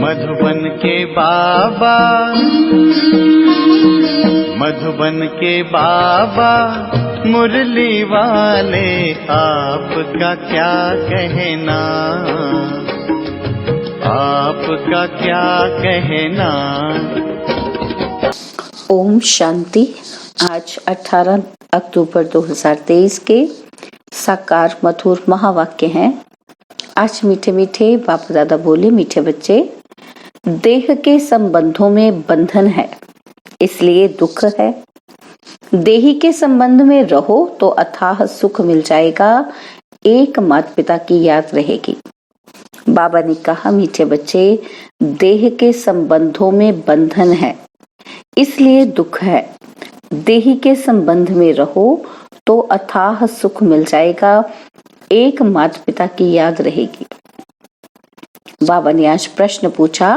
मधुबन के बाबा, मधुबन के बाबा मुरली वाले, आपका क्या कहना, आपका क्या कहना। ओम शांति। आज 18 अक्टूबर 2023 के साकार मधुर महावाक्य हैं। आज मीठे मीठे बापू दादा बोले, मीठे बच्चे, देह के संबंधों में बंधन है इसलिए दुख है। देही के संबंध में रहो तो अथाह सुख मिल जाएगा, एक माता पिता की याद रहेगी। बाबा ने कहा, मीठे बच्चे, देह के संबंधों में बंधन है इसलिए दुख है। देही के संबंध में रहो तो अथाह सुख मिल जाएगा, एक माता पिता की याद रहेगी। बाबा ने आज प्रश्न पूछा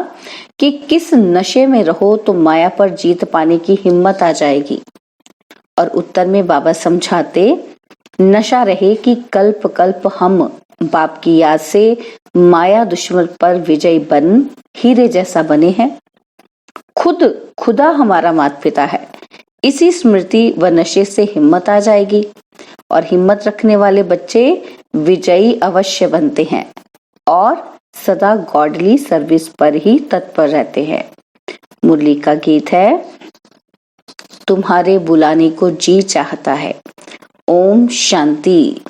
कि किस नशे में रहो तो माया पर जीत पाने की हिम्मत आ जाएगी। और उत्तर में बाबा समझाते, नशा रहे कि कल्प कल्प हम बाप की याद से माया दुश्मन पर विजयी बन हीरे जैसा बने हैं। खुद खुदा हमारा माता पिता है, इसी स्मृति व नशे से हिम्मत आ जाएगी और हिम्मत रखने वाले बच्चे विजयी अवश्य बनते हैं और सदा गॉडली सर्विस पर ही तत्पर रहते हैं। मुरली का गीत है, तुम्हारे बुलाने को जी चाहता है। ओम शांति।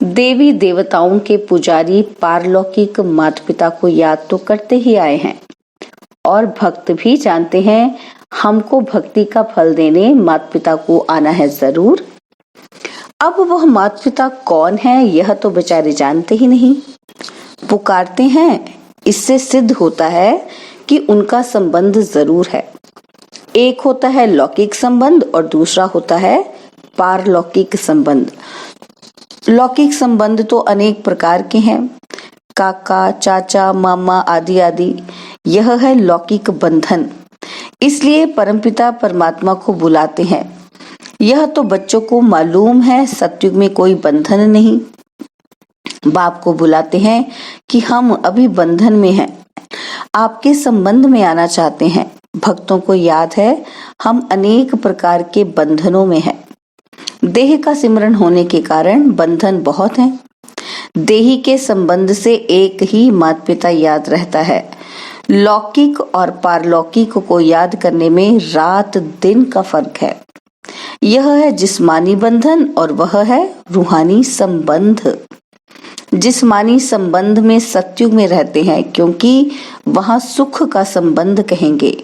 देवी देवताओं के पुजारी पारलौकिक माता पिता को याद तो करते ही आए हैं और भक्त भी जानते हैं हमको भक्ति का फल देने माता पिता को आना है जरूर। अब वह माता पिता कौन है यह तो बेचारे जानते ही नहीं। पुकारते हैं, इससे सिद्ध होता है कि उनका संबंध जरूर है। एक होता है लौकिक संबंध और दूसरा होता है पारलौकिक संबंध। लौकिक संबंध तो अनेक प्रकार के हैं, काका, चाचा, मामा आदि आदि। यह है लौकिक बंधन, इसलिए परमपिता परमात्मा को बुलाते हैं। यह तो बच्चों को मालूम है, सतयुग में कोई बंधन नहीं। बाप को बुलाते हैं कि हम अभी बंधन में हैं, आपके संबंध में आना चाहते हैं। भक्तों को याद है हम अनेक प्रकार के बंधनों में हैं। देह का सिमरन होने के कारण बंधन बहुत हैं। देही के संबंध से एक ही माता पिता याद रहता है। लौकिक और पारलौकिक को याद करने में रात दिन का फर्क है। यह है जिस्मानी बंधन और वह है रूहानी संबंध। जिस्मानी संबंध में सतयुग में रहते हैं क्योंकि वहां सुख का संबंध कहेंगे,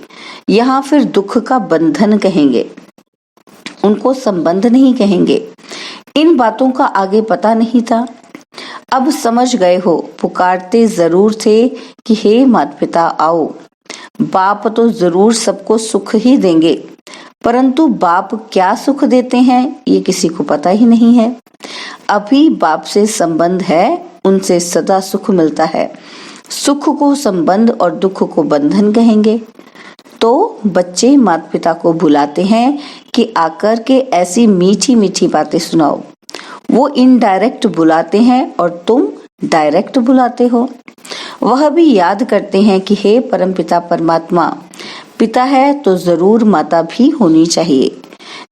यहाँ फिर दुख का बंधन कहेंगे, उनको संबंध नहीं कहेंगे। इन बातों का आगे पता नहीं था, अब समझ गए हो। पुकारते जरूर थे कि हे माता पिता आओ। बाप तो जरूर सबको सुख ही देंगे, परंतु बाप क्या सुख देते हैं ये किसी को पता ही नहीं है। अभी बाप से संबंध है, उनसे सदा सुख मिलता है। सुख को संबंध और दुख को बंधन कहेंगे। तो बच्चे माता पिता को बुलाते हैं कि आकर के ऐसी मीठी मीठी बातें सुनाओ। वो इनडायरेक्ट बुलाते हैं और तुम डायरेक्ट बुलाते हो। वह भी याद करते हैं कि हे परमपिता परमात्मा, पिता है तो जरूर माता भी होनी चाहिए,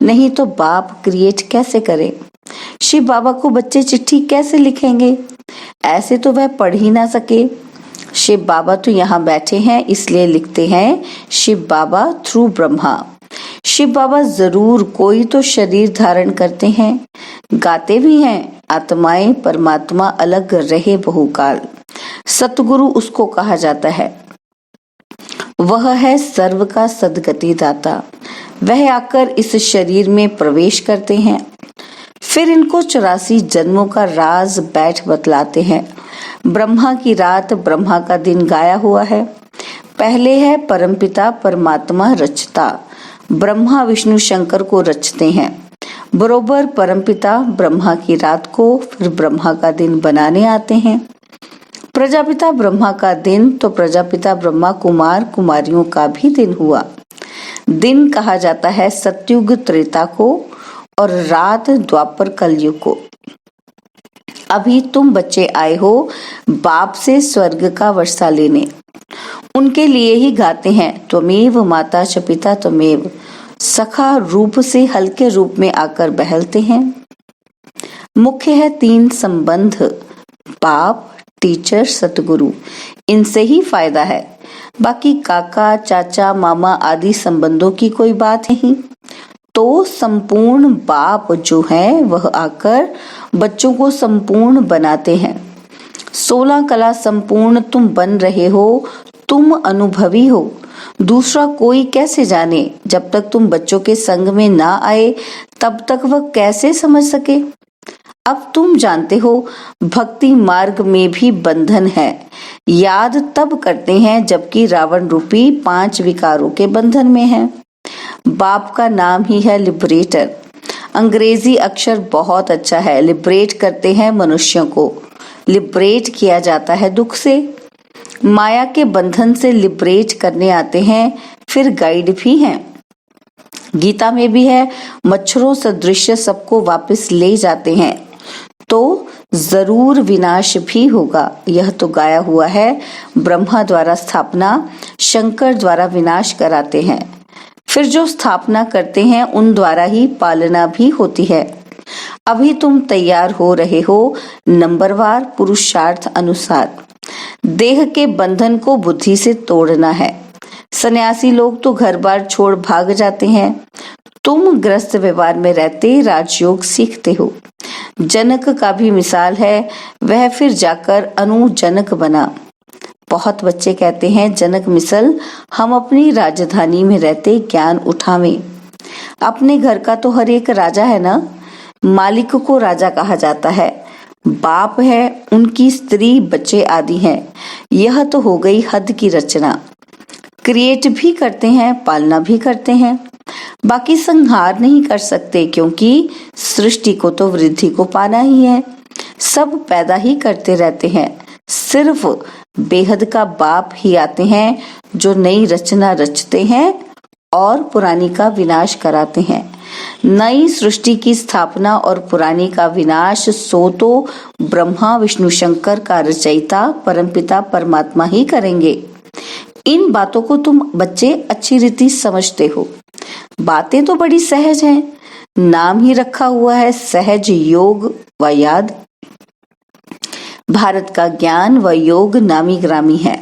नहीं तो बाप क्रिएट कैसे करे। शिव बाबा को बच्चे चिट्ठी कैसे लिखेंगे, ऐसे तो वह पढ़ ही ना सके। शिव बाबा तो यहाँ बैठे हैं इसलिए लिखते हैं शिव बाबा थ्रू ब्रह्मा। शिव बाबा जरूर कोई तो शरीर धारण करते हैं, गाते भी हैं, आत्माएं परमात्मा अलग रहे बहुकाल। सतगुरु उसको कहा जाता है। वह है सर्व का सदगति दाता। वह आकर इस शरीर में प्रवेश करते हैं, फिर इनको 84 जन्मों का राज बैठ बतलाते हैं। ब्रह्मा की रात ब्रह्मा का दिन गाया हुआ है। पहले है परमपिता परमात्मा रचता, ब्रह्मा विष्णु शंकर को रचते हैं। बरोबर परमपिता ब्रह्मा की रात को फिर ब्रह्मा का दिन बनाने आते हैं। प्रजापिता ब्रह्मा का दिन तो प्रजापिता ब्रह्मा कुमार कुमारियों का भी दिन हुआ। दिन कहा जाता है सतयुग त्रेता को और रात द्वापर कलयुग को। अभी तुम बच्चे आए हो बाप से स्वर्ग का वर्षा लेने। उनके लिए ही गाते हैं। त्वमेव माता च पिता त्वमेव, सखा रूप से हल्के रूप में आकर बहलते हैं। मुख्य है 3 संबंध, बाप, टीचर, सतगुरु। इनसे ही फायदा है, बाकी काका, चाचा, मामा आदि संबंधों की कोई बात नहीं। तो संपूर्ण बाप जो है वह आकर बच्चों को संपूर्ण बनाते हैं। 16 कला संपूर्ण तुम बन रहे हो, तुम अनुभवी हो। दूसरा कोई कैसे जाने? जब तक तुम बच्चों के संग में ना आए तब तक वह कैसे समझ सके? अब तुम जानते हो भक्ति मार्ग में भी बंधन है। याद तब करते हैं जबकि रावण रूपी 5 विकारों के बंधन में है। बाप का नाम ही है लिबरेटर। अंग्रेजी अक्षर बहुत अच्छा है। लिबरेट करते हैं मनुष्यों को, लिबरेट किया जाता है दुख से। माया के बंधन से लिबरेट करने आते हैं, फिर गाइड भी हैं। गीता में भी है, मच्छरों सदृश सबको वापस ले जाते हैं तो जरूर विनाश भी होगा। यह तो गाया हुआ है। ब्रह्मा द्वारा स्थापना, शंकर द्वारा विनाश कराते हैं, फिर जो स्थापना करते हैं उन द्वारा ही पालना भी होती है। अभी तुम तैयार हो रहे हो नंबरवार पुरुषार्थ अनुसार। देह के बंधन को बुद्धि से तोड़ना है। सन्यासी लोग तो घर बार छोड़ भाग जाते हैं। तुम ग्रस्त व्यवहार में रहते राजयोग सीखते हो। जनक का भी मिसाल है, वह फिर जाकर अनुजनक बना। बहुत बच्चे कहते हैं जनक मिसल हम अपनी राजधानी में रहते ज्ञान उठावें। अपने घर का तो हर एक राजा है ना। मालिक को राजा कहा जाता है। बाप है, उनकी स्त्री, बच्चे आदि हैं। यह तो हो गई हद की रचना। क्रिएट भी करते हैं, पालना भी करते हैं, बाकी संहार नहीं कर सकते, क्योंकि सृष्टि को तो वृद्धि को पाना ही है। सब पैदा ही करते रहते हैं। सिर्फ बेहद का बाप ही आते हैं जो नई रचना रचते हैं और पुरानी का विनाश कराते हैं। नई सृष्टि की स्थापना और पुरानी का विनाश सो तो ब्रह्मा विष्णु शंकर का रचयिता परमपिता परमात्मा ही करेंगे। इन बातों को तुम बच्चे अच्छी रीति समझते हो। बातें तो बड़ी सहज हैं। नाम ही रखा हुआ है सहज योग व याद। भारत का ज्ञान व योग नामी ग्रामी है।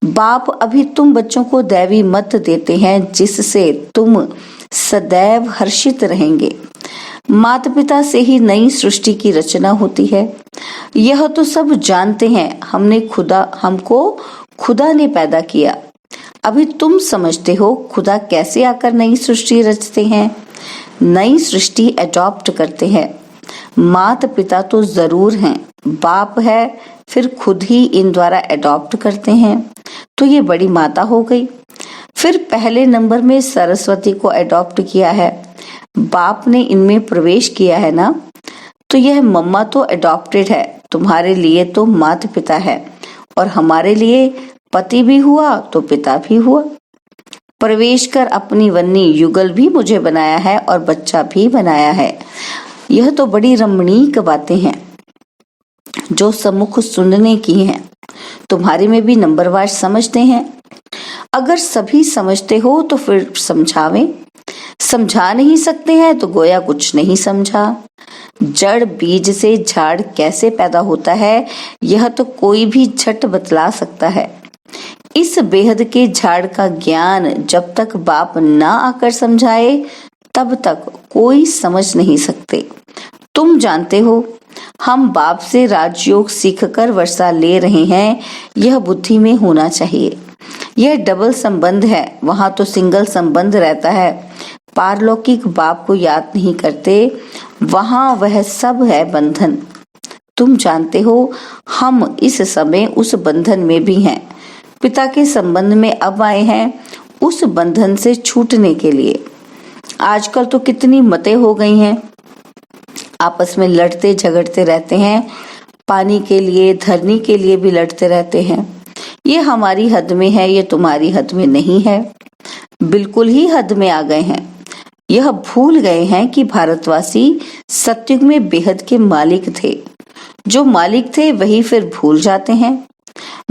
बाप अभी तुम बच्चों को दैवी मत देते हैं जिससे तुम सदैव हर्षित रहेंगे। माता पिता से ही नई सृष्टि की रचना होती है। यह तो सब जानते हैं। हमको खुदा ने पैदा किया। अभी तुम समझते हो खुदा कैसे आकर नई सृष्टि रचते हैं। नई सृष्टि एडॉप्ट करते हैं। माता पिता तो जरूर हैं, बाप है, फिर खुद ही इन द्वारा एडॉप्ट करते हैं, तो ये बड़ी माता हो गई। फिर पहले नंबर में सरस्वती को एडॉप्ट किया है। बाप ने इनमें प्रवेश किया है ना, तो यह मम्मा तो एडॉप्टेड है। तुम्हारे लिए तो माता पिता है और हमारे लिए पति भी हुआ तो पिता भी हुआ। प्रवेश कर अपनी वन्नी युगल भी मुझे बनाया है और बच्चा भी बनाया है। यह तो बड़ी रमणीक बातें हैं जो सम्मुख सुनने की हैं। तुम्हारे में भी नंबरवार समझते हैं। अगर सभी समझते हो तो फिर समझावें। समझा नहीं सकते हैं तो गोया कुछ नहीं समझा। जड़ बीज से झाड़ कैसे पैदा होता है यह तो कोई भी झट बतला सकता है। इस बेहद के झाड़ का ज्ञान जब तक बाप ना आकर समझाए तब तक कोई समझ नहीं सकते। तुम जानते हो हम बाप से राजयोग सीखकर वर्षा ले रहे हैं। यह बुद्धि में होना चाहिए। यह डबल संबंध है, वहां तो सिंगल संबंध रहता है। पारलौकिक बाप को याद नहीं करते, वहां वह सब है बंधन। तुम जानते हो हम इस समय उस बंधन में भी हैं। पिता के संबंध में अब आए हैं उस बंधन से छूटने के लिए। आजकल तो कितनी मतें हो गई हैं, आपस में लड़ते झगड़ते रहते हैं। पानी के लिए, धरनी के लिए भी लड़ते रहते हैं। ये हमारी हद में है, ये तुम्हारी हद में नहीं है। बिल्कुल ही हद में आ गए हैं। यह भूल गए हैं कि भारतवासी सतयुग में बेहद के मालिक थे। जो मालिक थे वही फिर भूल जाते हैं।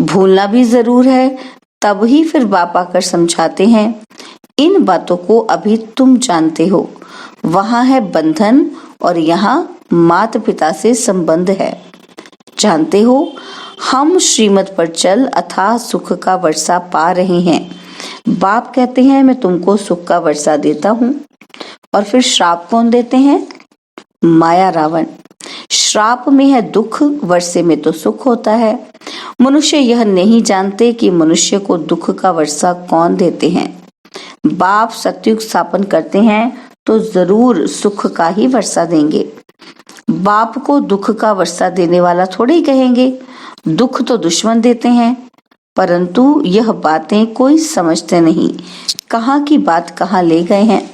भूलना भी जरूर है, तब ही फिर बाप आकर समझाते हैं, इन बातों को अभी तुम जानते हो, वहां है बंधन और यहाँ माता पिता से संबंध है। जानते हो, हम श्रीमत पर चल अथाह सुख का वर्षा पा रहे हैं। बाप कहते हैं मैं तुमको सुख का वर्षा देता हूँ। और फिर श्राप कौन देते हैं? माया रावण। श्राप में है दुख, वर्षे में तो सुख होता है। मनुष्य यह नहीं जानते कि मनुष्य को दुख का वर्षा कौन देते हैं। बाप सतयुग स्थापन करते हैं तो जरूर सुख का ही वर्षा देंगे। बाप को दुख का वर्षा देने वाला थोड़े ही कहेंगे, दुख तो दुश्मन देते हैं। परंतु यह बातें कोई समझते नहीं, कहाँ की बात कहाँ ले गए हैं।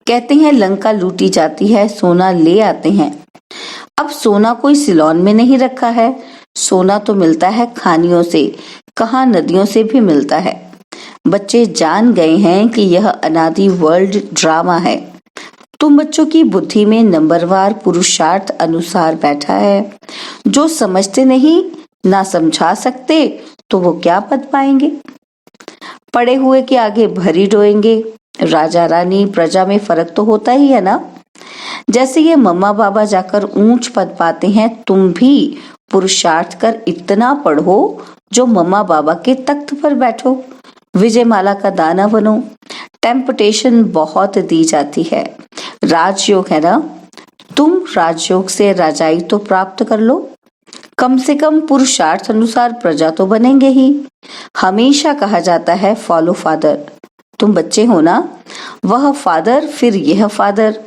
कहते हैं लंका लूटी जाती है, सोना ले आते हैं। अब सोना कोई सिलोन में नहीं रखा है, सोना तो मिलता है खानियों से, कहाँ नदियों से भी मिलता है। बच्चे जान गए हैं कि यह अनादि वर्ल्ड ड्रामा है। तुम बच्चों की बुद्धि में नंबरवार पुरुषार्थ अनुसार बैठा है। जो समझते नहीं, ना समझा सकते, तो वो क्या पद पाएंगे? पड़े हुए के आगे भरी डोएंगे। राजा रानी प्रजा में फर्क तो होता ही है ना। जैसे ये मम्मा बाबा जाकर ऊंच पद पाते हैं, तुम भी पुरुषार्थ कर इतना पढ़ो जो मम्मा बाबा के तख्त पर बैठो, विजयमाला का दाना बनो। टेम्पटेशन बहुत दी जाती है। राजयोग है ना, तुम राजयोग से राजाई तो प्राप्त कर लो। कम से कम पुरुषार्थ अनुसार प्रजा तो बनेंगे ही। हमेशा कहा जाता है फॉलो फादर। तुम बच्चे हो ना, वह फादर फिर यह फादर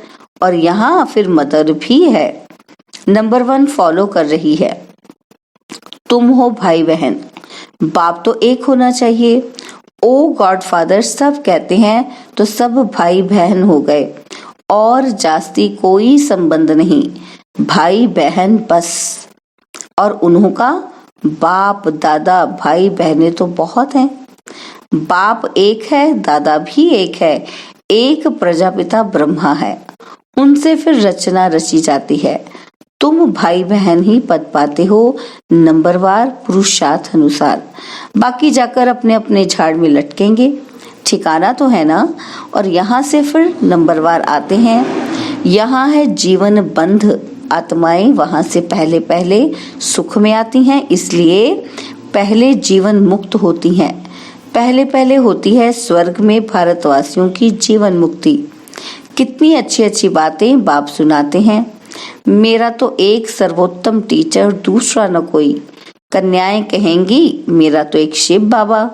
और यहाँ फिर मदर भी है। नंबर 1 फॉलो कर रही है। तुम हो भाई बहन, बाप तो एक होना चाहिए। ओ गॉड फादर सब कहते हैं तो सब भाई बहन हो गए और जास्ती कोई संबंध नहीं, भाई बहन बस। और उन्हों का बाप दादा भाई बहनें तो बहुत हैं। बाप एक है, दादा भी एक है, एक प्रजापिता ब्रह्मा है, उनसे फिर रचना रची जाती है। तुम भाई बहन ही पद पाते हो नंबरवार पुरुषार्थ अनुसार। बाकी जाकर अपने अपने झाड़ में लटकेंगे, ठिकाना तो है ना। और यहाँ से फिर नंबरवार आते हैं। यहाँ है जीवन बंध। आत्माएं वहां से पहले पहले सुख में आती हैं, इसलिए पहले जीवन मुक्त होती हैं। पहले पहले होती है स्वर्ग में भारतवासियों की जीवन मुक्ति। कितनी अच्छी अच्छी बातें बाप सुनाते हैं। मेरा तो एक सर्वोत्तम टीचर, दूसरा न कोई। कन्याएं कहेंगी मेरा तो एक शिव बाबा,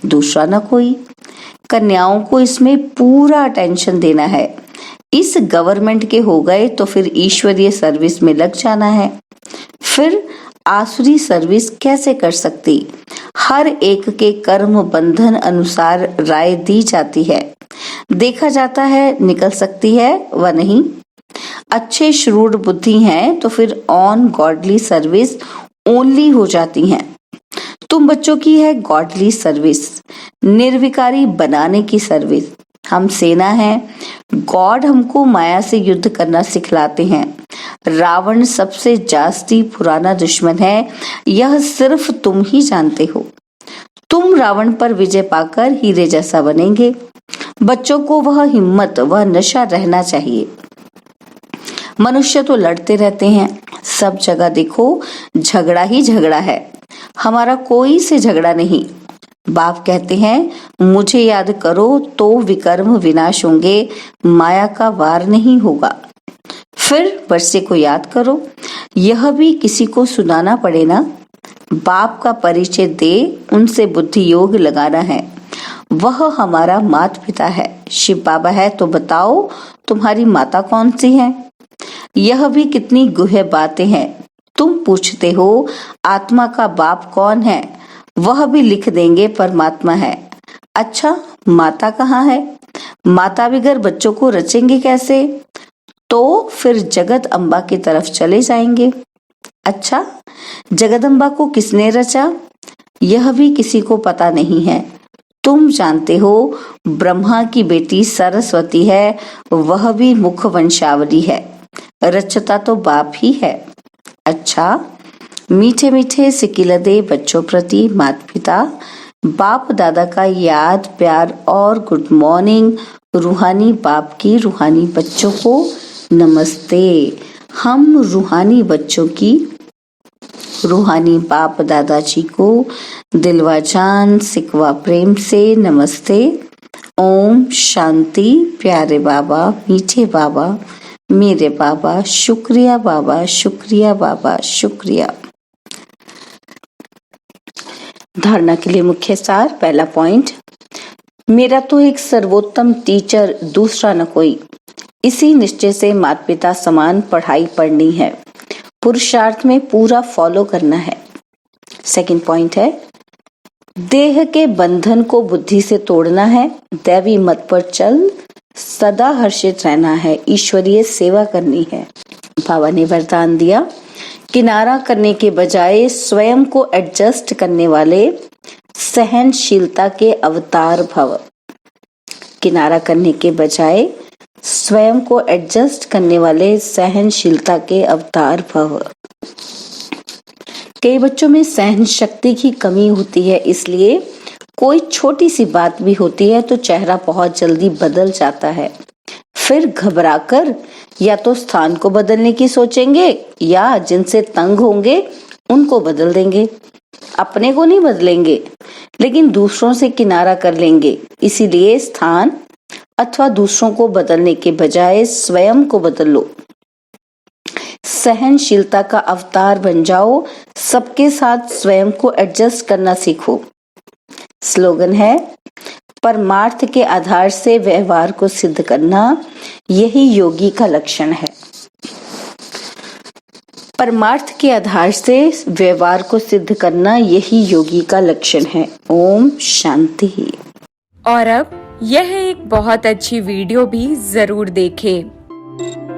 दूसरा न कोई। कन्याओं को इसमें पूरा अटेंशन देना है। इस गवर्नमेंट के हो गए तो फिर ईश्वरीय सर्विस में लग जाना है। फिर आसुरी सर्विस कैसे कर सकती? हर एक के कर्म बंधन अनुसार राय दी जाती है, देखा जाता है निकल सकती है व नहीं। अच्छे श्रूड बुद्धि हैं तो फिर ऑन गॉडली सर्विस ओनली हो जाती हैं। तुम बच्चों की है गॉडली सर्विस, निर्विकारी बनाने की सर्विस। हम सेना है। गॉड हमको माया से युद्ध करना सिखलाते हैं। रावण सबसे जास्ती पुराना दुश्मन है, यह सिर्फ तुम ही जानते हो। तुम रावण पर विजय पाकर हीरे जैसा बनेंगे। बच्चों को वह हिम्मत वह नशा रहना चाहिए। मनुष्य तो लड़ते रहते हैं, सब जगह देखो झगड़ा ही झगड़ा है। हमारा कोई से झगड़ा नहीं। बाप कहते हैं मुझे याद करो तो विकर्म विनाश होंगे, माया का वार नहीं होगा। फिर वर्षे को याद करो, यह भी किसी को सुनाना पड़े ना। बाप का परिचय दे, उनसे बुद्धि योग लगाना है। वह हमारा माता पिता है। शिव बाबा है तो बताओ तुम्हारी माता कौन सी है? यह भी कितनी गुह्य बातें हैं। तुम पूछते हो आत्मा का बाप कौन है? वह भी लिख देंगे परमात्मा है। अच्छा, माता कहाँ है? माता बगैर बच्चों को रचेंगे कैसे? तो फिर जगत अम्बा की तरफ चले जाएंगे। अच्छा, जगदम्बा को किसने रचा? यह भी किसी को पता नहीं है। तुम जानते हो ब्रह्मा की बेटी सरस्वती है, वह भी मुख वंशावली है। रचता तो बाप ही है। अच्छा, मीठे मीठे सिकिलदे बच्चों प्रति माता पिता बाप दादा का याद प्यार और गुड मॉर्निंग। रूहानी बाप की रूहानी बच्चों को नमस्ते। हम रूहानी बच्चों की रूहानी बाप दादाजी को दिलवा जान सिकवा प्रेम से नमस्ते। ओम शांति। प्यारे बाबा, मीठे बाबा, मेरे बाबा, शुक्रिया बाबा, शुक्रिया बाबा, शुक्रिया। धारणा के लिए मुख्य सार। पहला पॉइंट, मेरा तो एक सर्वोत्तम टीचर दूसरा न कोई। इसी निश्चय से माता पिता समान पढ़ाई पढ़नी है, पुरुषार्थ में पूरा फॉलो करना है। सेकंड पॉइंट है, देह के बंधन को बुद्धि से तोड़ना है, दैवी मत पर चल सदा हर्षित रहना है, ईश्वरीय सेवा करनी है। बाबा ने वरदान दिया, किनारा करने के बजाय स्वयं को एडजस्ट करने वाले सहनशीलता के अवतार भव। किनारा करने के बजाय स्वयं को एडजस्ट करने वाले सहनशीलता के अवतार भव। कई बच्चों में सहन शक्ति की कमी होती है, इसलिए कोई छोटी सी बात भी होती है तो चेहरा बहुत जल्दी बदल जाता है। फिर घबराकर या तो स्थान को बदलने की सोचेंगे या जिनसे तंग होंगे उनको बदल देंगे। अपने को नहीं बदलेंगे, लेकिन दूसरों से किनारा कर लेंगे। इसीलिए स्थान अथवा दूसरों को बदलने के बजाय स्वयं को बदल लो। सहनशीलता का अवतार बन जाओ, सबके साथ स्वयं को एडजस्ट करना सीखो। स्लोगन है, परमार्थ के आधार से व्यवहार को सिद्ध करना, यही योगी का लक्षण है। परमार्थ के आधार से व्यवहार को सिद्ध करना, यही योगी का लक्षण है। ओम शांति। और अब यह एक बहुत अच्छी वीडियो भी जरूर देखें।